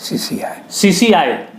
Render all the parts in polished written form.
CCI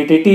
ATT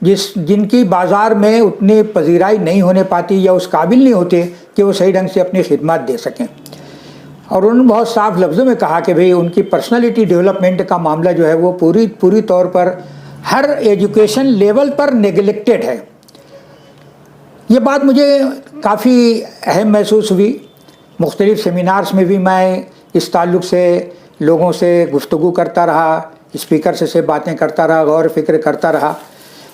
جن کی بازار میں اتنی پذیرائی نہیں ہونے پاتی یا اس قابل نہیں ہوتے کہ وہ صحیح ڈھنگ سے اپنی خدمات دے سکیں. اور انہوں نے بہت صاف لفظوں میں کہا کہ بھئی ان کی پرسنالٹی ڈیولپمنٹ کا معاملہ جو ہے وہ پوری طور پر ہر ایجوکیشن لیول پر نیگلیکٹڈ ہے. یہ بات مجھے کافی اہم محسوس ہوئی. مختلف سیمینارز میں بھی میں اس تعلق سے لوگوں سے گفتگو کرتا رہا، اسپیکر سے باتیں کرتا رہا، غور و فکر کرتا رہا،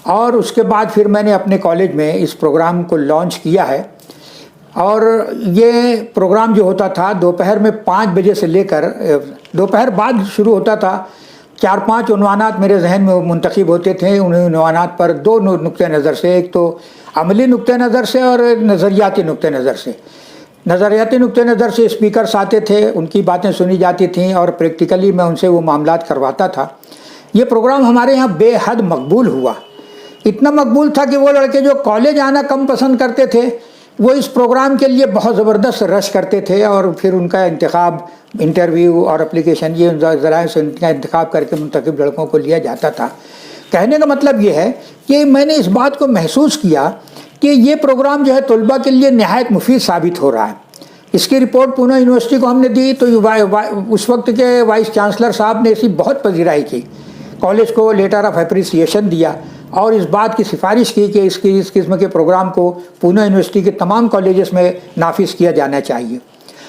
اور اس کے بعد پھر میں نے اپنے کالج میں اس پروگرام کو لانچ کیا ہے. اور یہ پروگرام جو ہوتا تھا دوپہر میں 5 بجے سے لے کر دوپہر بعد شروع ہوتا تھا. 4-5 عنوانات میرے ذہن میں منتخب ہوتے تھے. ان عنوانات پر 2 نقطۂ نظر سے، ایک تو عملی نقطۂ نظر سے اور نظریاتی نقطۂ نظر سے. نظریاتی نقطۂ نظر سے اسپیکرز آتے تھے، ان کی باتیں سنی جاتی تھیں اور پریکٹیکلی میں ان سے وہ معاملات کرواتا تھا. یہ پروگرام ہمارے یہاں بے حد مقبول ہوا. اتنا مقبول تھا کہ وہ لڑکے جو کالج آنا کم پسند کرتے تھے وہ اس پروگرام کے لیے بہت زبردست رش کرتے تھے، اور پھر ان کا انتخاب انٹرویو اور اپلیکیشن یہ ذرائع سے ان کا انتخاب کر کے منتخب لڑکوں کو لیا جاتا تھا. کہنے کا مطلب یہ ہے کہ میں نے اس بات کو محسوس کیا کہ یہ پروگرام جو ہے طلباء کے لیے نہایت مفید ثابت ہو رہا ہے. اس کی رپورٹ پونا یونیورسٹی کو ہم نے دی تو اس وقت کے وائس چانسلر صاحب نے اسی بہت پذیرائی کی، کالج کو لیٹر آف اپریسیشن دیا اور اس بات کی سفارش کی کہ اس قسم کے پروگرام کو پونا یونیورسٹی کے تمام کالجز میں نافذ کیا جانا چاہیے.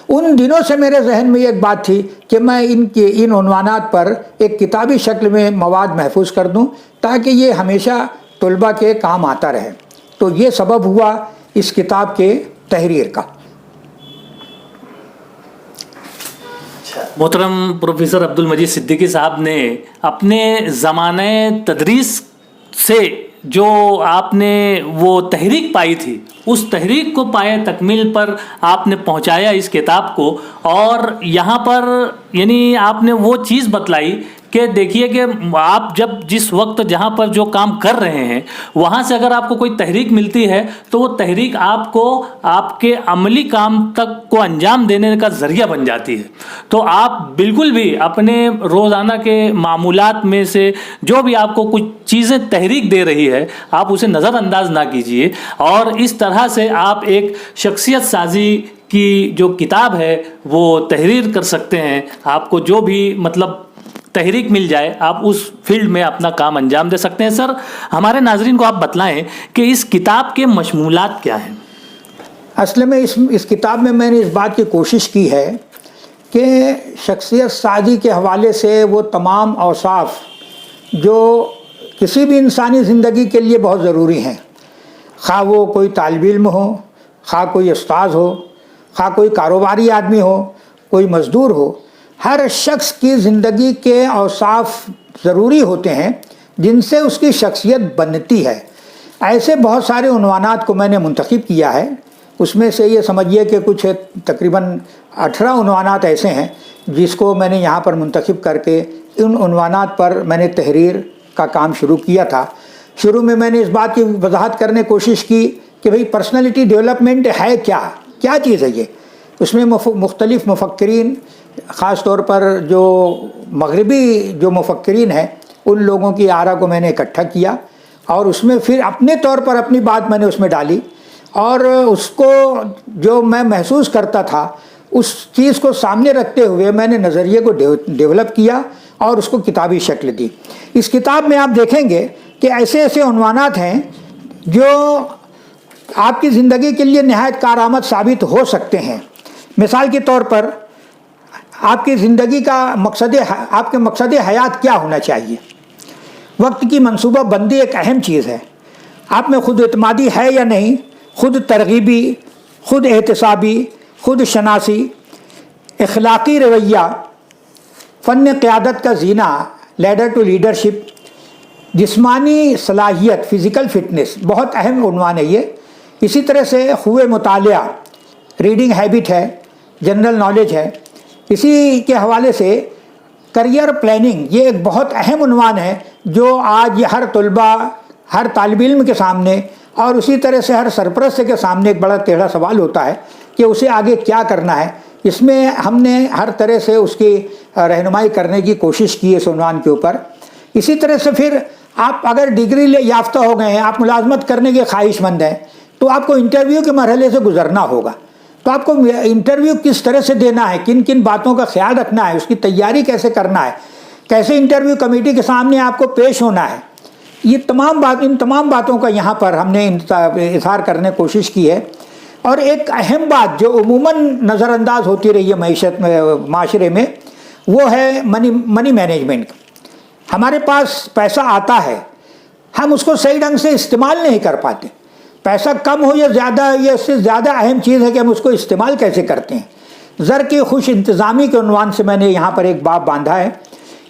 ان دنوں سے میرے ذہن میں ایک بات تھی کہ میں ان عنوانات پر ایک کتابی شکل میں مواد محفوظ کر دوں تاکہ یہ ہمیشہ طلباء کے کام آتا رہے. تو یہ سبب ہوا اس کتاب کے تحریر کا. محترم پروفیسر عبدالمجید صدیقی صاحب نے اپنے زمانے تدریس سے جو آپ نے وہ تحریک پائی تھی، اس تحریک کو پائے تکمیل پر آپ نے پہنچایا اس کتاب کو. اور یہاں پر یعنی آپ نے وہ چیز بتلائی کہ دیکھیے کہ آپ جب جس وقت جہاں پر جو کام کر رہے ہیں وہاں سے اگر آپ کو کوئی تحریک ملتی ہے تو وہ تحریک آپ کو آپ کے عملی کام تک کو انجام دینے کا ذریعہ بن جاتی ہے. تو آپ بالکل بھی اپنے روزانہ کے معمولات میں سے جو بھی آپ کو کچھ چیزیں تحریک دے رہی ہے آپ اسے نظر انداز نہ کیجیے، اور اس طرح سے آپ ایک شخصیت سازی کی جو کتاب ہے وہ تحریر کر سکتے ہیں. آپ کو جو بھی مطلب تحریک مل جائے آپ اس فیلڈ میں اپنا کام انجام دے سکتے ہیں. سر، ہمارے ناظرین کو آپ بتلائیں کہ اس کتاب کے مشمولات کیا ہیں؟ اصل میں اس کتاب میں نے اس بات کی کوشش کی ہے کہ شخصیت سازی کے حوالے سے وہ تمام اوصاف جو کسی بھی انسانی زندگی کے لیے بہت ضروری ہیں، خواہ وہ کوئی طالب علم ہو، خواہ کوئی استاذ ہو، خواہ کوئی کاروباری آدمی ہو، کوئی مزدور ہو، ہر شخص کی زندگی کے اوصاف ضروری ہوتے ہیں جن سے اس کی شخصیت بنتی ہے. ایسے بہت سارے عنوانات کو میں نے منتخب کیا ہے. اس میں سے یہ سمجھیے کہ کچھ تقریباً 18 عنوانات ایسے ہیں جس کو میں نے یہاں پر منتخب کر کے ان عنوانات پر میں نے تحریر کا کام شروع کیا تھا. شروع میں نے اس بات کی وضاحت کرنے کی کوشش کی کہ بھئی پرسنالٹی ڈیولپمنٹ ہے کیا چیز ہے یہ. اس میں مختلف مفکرین، خاص طور پر جو مغربی جو مفکرین ہیں ان لوگوں کی آرا کو میں نے اکٹھا کیا اور اس میں پھر اپنے طور پر اپنی بات میں نے اس میں ڈالی، اور اس کو جو میں محسوس کرتا تھا اس چیز کو سامنے رکھتے ہوئے میں نے نظریے کو ڈیولپ کیا اور اس کو کتابی شکل دی. اس کتاب میں آپ دیکھیں گے کہ ایسے عنوانات ہیں جو آپ کی زندگی کے لیے نہایت کارآمد ثابت ہو سکتے ہیں. مثال کے طور پر آپ کی زندگی کا آپ کے مقصد حیات کیا ہونا چاہیے. وقت کی منصوبہ بندی ایک اہم چیز ہے. آپ میں خود اعتمادی ہے یا نہیں، خود ترغیبی، خود احتسابی، خود شناسی، اخلاقی رویہ، فن قیادت کا زینہ، لیڈر ٹو لیڈرشپ، جسمانی صلاحیت، فزیکل فٹنس، بہت اہم عنوان ہے یہ. اسی طرح سے خوب مطالعہ، ریڈنگ ہیبٹ ہے، جنرل نالج ہے. اسی کے حوالے سے کریئر پلاننگ، یہ ایک بہت اہم عنوان ہے جو آج ہر طلباء، ہر طالب علم کے سامنے اور اسی طرح سے ہر سرپرست کے سامنے ایک بڑا ٹیڑھا سوال ہوتا ہے کہ اسے آگے کیا کرنا ہے. اس میں ہم نے ہر طرح سے اس کی رہنمائی کرنے کی کوشش کی اس عنوان کے اوپر. اسی طرح سے پھر آپ اگر ڈگری لے یافتہ ہو گئے ہیں، آپ ملازمت کرنے کے خواہش مند ہیں، تو آپ کو انٹرویو کے مرحلے سے گزرنا ہوگا. تو آپ کو انٹرویو کس طرح سے دینا ہے، کن کن باتوں کا خیال رکھنا ہے، اس کی تیاری کیسے کرنا ہے، کیسے انٹرویو کمیٹی کے سامنے آپ کو پیش ہونا ہے، یہ ان تمام باتوں کا یہاں پر ہم نے اظہار کرنے کی کوشش کی ہے. اور ایک اہم بات جو عموماً نظر انداز ہوتی رہی ہے معیشت میں، معاشرے میں، وہ ہے منی مینجمنٹ. ہمارے پاس پیسہ آتا ہے، ہم اس کو صحیح ڈھنگ سے استعمال نہیں کر پاتے. پیسہ کم ہو یا زیادہ، یہ اس سے زیادہ اہم چیز ہے کہ ہم اس کو استعمال کیسے کرتے ہیں. زر کی خوش انتظامی کے عنوان سے میں نے یہاں پر ایک باب باندھا ہے.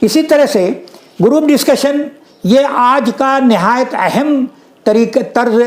اسی طرح سے گروپ ڈسکشن یہ آج کا نہایت اہم طرز